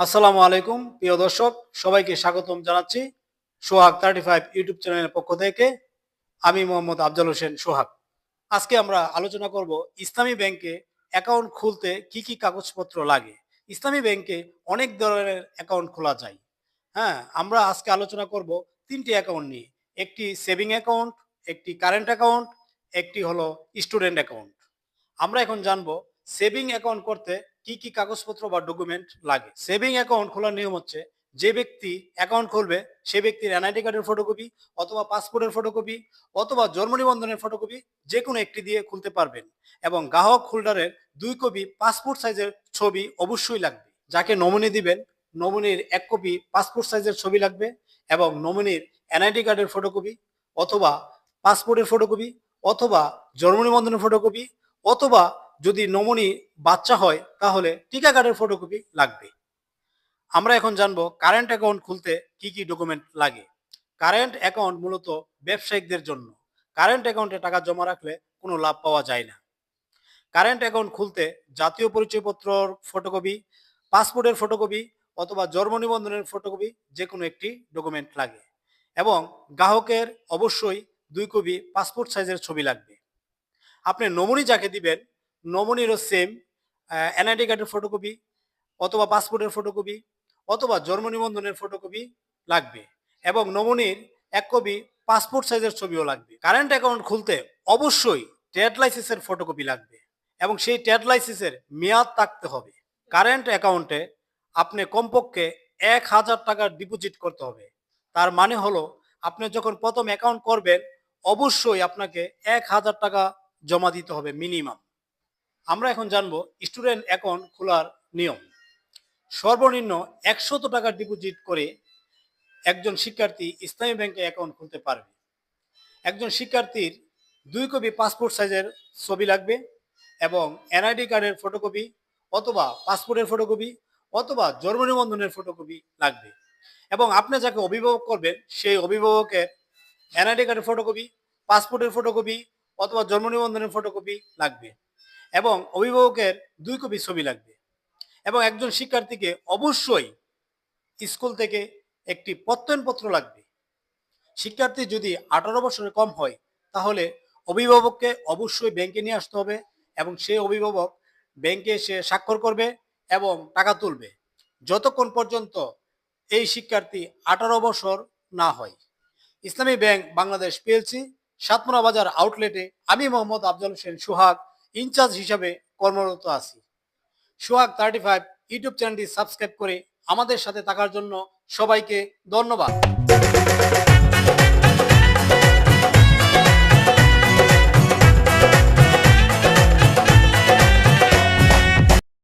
আসসালামু আলাইকুম প্রিয় দর্শক, সবাইকে স্বাগতম জানাচ্ছি সোহাগ 35 ইউটিউব চ্যানেলের পক্ষ থেকে। আমি মোহাম্মদ আফজাল হোসেন সোহাগ। আজকে আমরা আলোচনা করব ইসলামী ব্যাংকে অ্যাকাউন্ট খুলতে কি কি কাগজপত্র লাগে। ইসলামী ব্যাংকে অনেক ধরনের অ্যাকাউন্ট খোলা যায়। হ্যাঁ, আমরা আজকে আলোচনা করব তিনটি অ্যাকাউন্ট নিয়ে। একটি সেভিং অ্যাকাউন্ট, একটি কারেন্ট অ্যাকাউন্ট, একটি হলো স্টুডেন্ট অ্যাকাউন্ট। আমরা এখন জানবো সেভিং অ্যাকাউন্ট করতে কি কি কাগজপত্র বা ডকুমেন্ট লাগে। সেভিং অ্যাকাউন্ট খোলার নিয়ম হচ্ছে, যে ব্যক্তি অ্যাকাউন্ট খুলবে সে ব্যক্তির এনআইডি কার্ডের ফটোকপি অথবা পাসপোর্টের ফটোকপি অথবা জন্ম নিবন্ধনের ফটোকপি যে কোনো একটি দিয়ে খুলতে পারবেন, এবং গ্রাহক হোল্ডারের 2 কপি পাসপোর্ট সাইজের ছবি অবশ্যই লাগবে। যাকে নমিনি দিবেন নমিনির 1 কপি পাসপোর্ট সাইজের ছবি লাগবে, এবং নমিনির এনআইডি কার্ডের ফটোকপি অথবা পাসপোর্টের ফটোকপি অথবা জন্ম নিবন্ধনের ফটোকপি, অথবা যদি নমুনি বাচ্চা হয় তাহলে টিকা কার্ডের ফটোকপি লাগবে। আমরা এখন জানবো কারেন্ট অ্যাকাউন্ট খুলতে কি কি ডকুমেন্ট লাগে। কারেন্ট অ্যাকাউন্ট মূলত ব্যবসায়িকদের জন্য। কারেন্ট অ্যাকাউন্টে টাকা জমা রাখলে কোনো লাভ পাওয়া যায় না। কারেন্ট অ্যাকাউন্ট খুলতে জাতীয় পরিচয়পত্রর ফটোকপি, পাসপোর্টের ফটোকপি অথবা জন্ম নিবন্ধনের ফটোকপি যে কোনো একটি ডকুমেন্ট লাগে, এবং গ্রাহকের অবশ্যই 2 কপি পাসপোর্ট সাইজের ছবি লাগবে। আপনি নমুনি যাকে দিবেন নমুনিরও সেম এনআইডি কার্ডের ফটোকপি অথবা পাসপোর্টের ফটোকপি অথবা জন্ম নিবন্ধনের ফটোকপি লাগবে, এবং নমুনির 1 কপি পাসপোর্ট সাইজের ছবিও লাগবে। কারেন্ট অ্যাকাউন্ট খুলতে অবশ্যই ট্রেড লাইসেন্সের ফটোকপি লাগবে, এবং সেই ট্রেড লাইসেন্সের মেয়াদ থাকতে হবে। কারেন্ট অ্যাকাউন্টে আপনি কমপক্ষে 1,000 টাকা ডিপোজিট করতে হবে। তার মানে হলো, আপনি যখন প্রথম অ্যাকাউন্ট করবেন অবশ্যই আপনাকে 1,000 টাকা জমা দিতে হবে মিনিমাম। আমরা এখন জানবো স্টুডেন্ট অ্যাকাউন্ট খোলার নিয়ম। সর্বনিম্ন 100 টাকা ডিপোজিট করে একজন শিক্ষার্থী ইসলামী ব্যাংকে অ্যাকাউন্ট খুলতে পারবে। একজন শিক্ষার্থীর 2 কপি পাসপোর্ট সাইজের ছবি লাগবে, এবং এনআইডি কার্ডের ফটোকপি অথবা পাসপোর্টের ফটোকপি অথবা জন্ম নিবন্ধনের ফটোকপি লাগবে, এবং আপনি যাকে অভিভাবক করবেন সেই অভিভাবকের এনআইডি কার্ডের ফটোকপি, পাসপোর্টের ফটোকপি অথবা জন্ম নিবন্ধনের ফটোকপি লাগবে, এবং অভিভাবকের 2 কপি ছবি লাগবে। এবং একজন শিক্ষার্থীকে অবশ্যই স্কুল থেকে একটি প্রত্যয়নপত্র লাগবে। শিক্ষার্থী যদি 18 বছরের কম হয় তাহলে অভিভাবককে অবশ্যই ব্যাংকে নিয়ে আসতে হবে, এবং সেই অভিভাবক ব্যাংকে এসে স্বাক্ষর করবে এবং টাকা তুলবে, যতক্ষণ পর্যন্ত এই শিক্ষার্থী 18 বছর না হয়। ইসলামী ব্যাংক বাংলাদেশ পিএলসি, সাতমোনা বাজার আউটলেটে আমি মোহাম্মদ আফজাল হোসেন সোহাগ ইনচার্জ হিসাবে কর্মরত আছি। সোহাগ 35 ইউটিউব চ্যানেলটি সাবস্ক্রাইব করে আমাদের সাথে থাকার জন্য সবাইকে ধন্যবাদ।